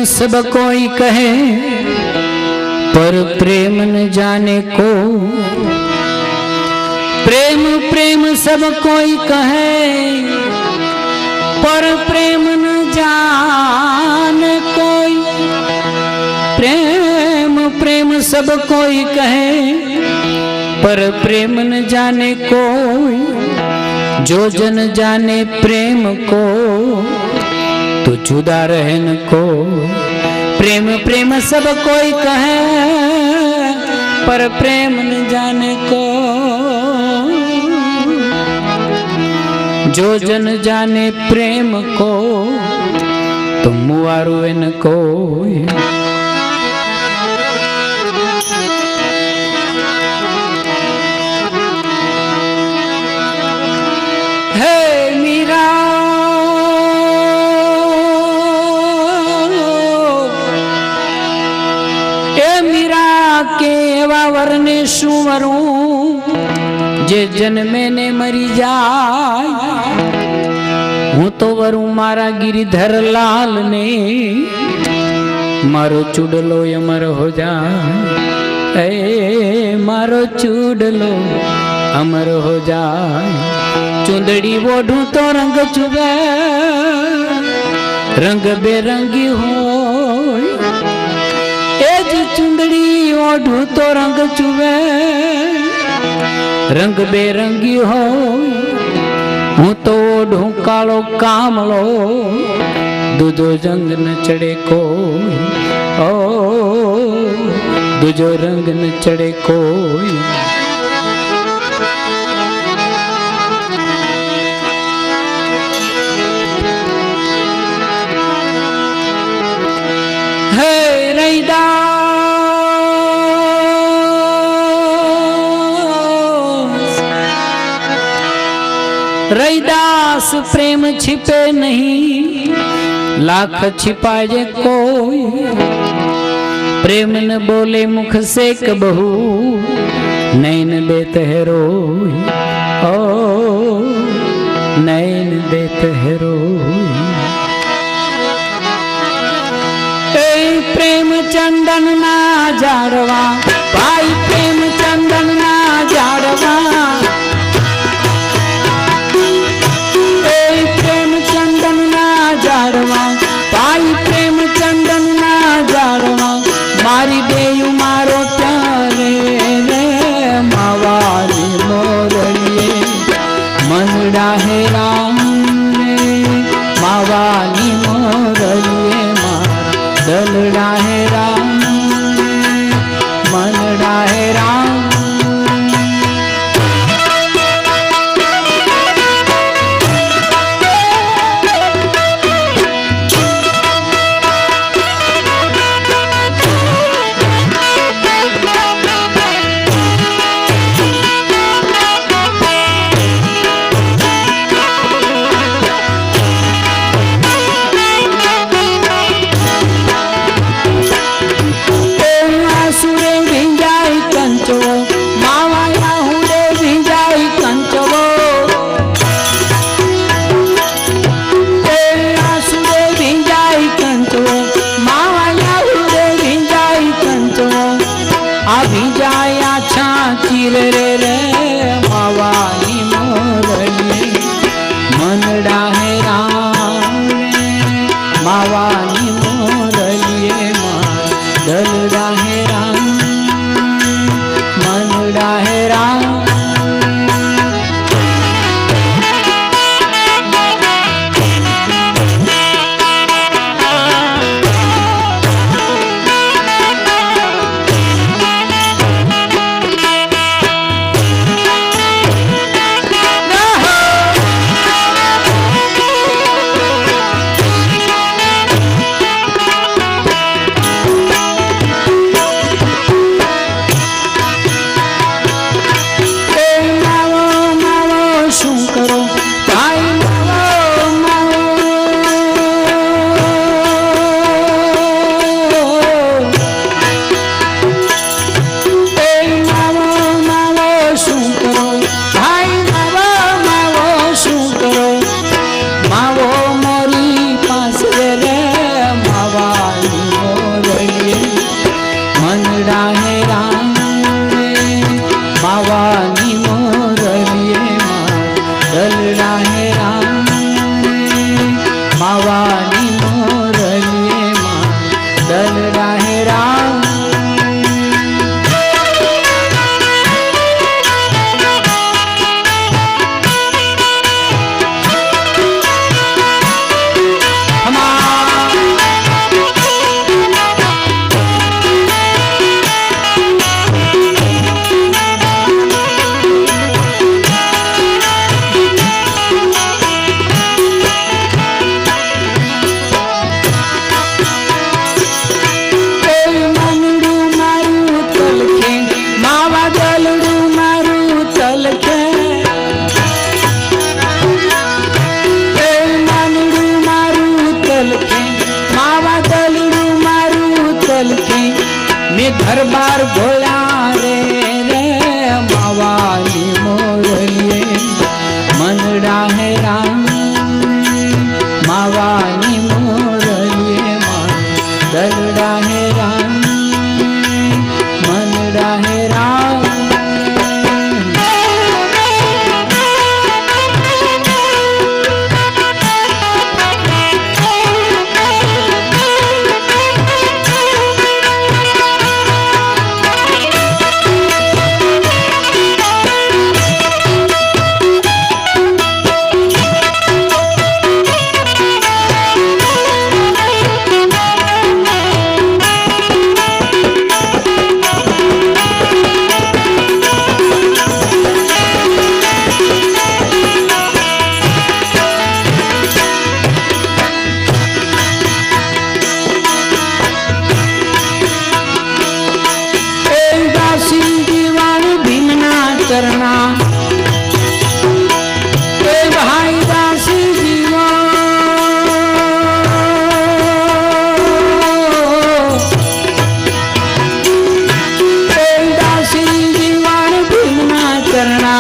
सब कोई कहे, पर प्रेम न जाने को। प्रेम प्रेम सब कोई कहे, पर प्रेम न जाने कोई। प्रेम प्रेम सब कोई कहे, पर प्रेम न जाने कोई। जो जन जाने प्रेम को, तो जुदा रहन को। प्रेम प्रेम सब कोई कहे, पर प्रेम न जाने को। जो जन जाने प्रेम को, तो मुआरू न कोई। हे मीरा ए मीरा के एवा वरने शू वरूं, जे जन्मे ने मरी जाय। हूँ तो वरूं मारा गिरिधर लाल ने, मारो चूडलो अमर हो जाए। ए मारो चूडलो अमर हो जाए। चुंदड़ी ओढ़ूं तो रंग चुभे, रंग बेरंगी हो। एज चुंदड़ी ओढ़ूं तो रंग चुभे, रंग बेरंगी हो। हूँ तो ओढ़ूं कालो कामलो, दूजो रंग न चढ़े को। ओ दूजो रंग न चढ़े कोई। हे रैदास रैदास प्रेम छिपे नहीं, लाख छिपाए कोई। प्रेम न बोले मुख से कबहू, नैन देत है रोई। ओ नैन देत है रोई। प्रेम चंदन ना जाड़वा, भाई प्रेम चंदन ना जाड़वा। प्रेम चंदन ना जाड़वा, भाई प्रेम चंदन ना जाड़वा। मारी देयु मारो प्यारे रे, मावाली मोरलिए मनड़ा है राम रे। मावाली मोरलिए दलड़ा है राम, मनड़ा है राम। दरबार भोला रे रे मावानी मोरलिए मनड़ा है राम मावानी मोरलिए दलड़ा है राम मनड़ा है राम। करना ए भाई दासी जीवा ए दासी जीवन भीमना करना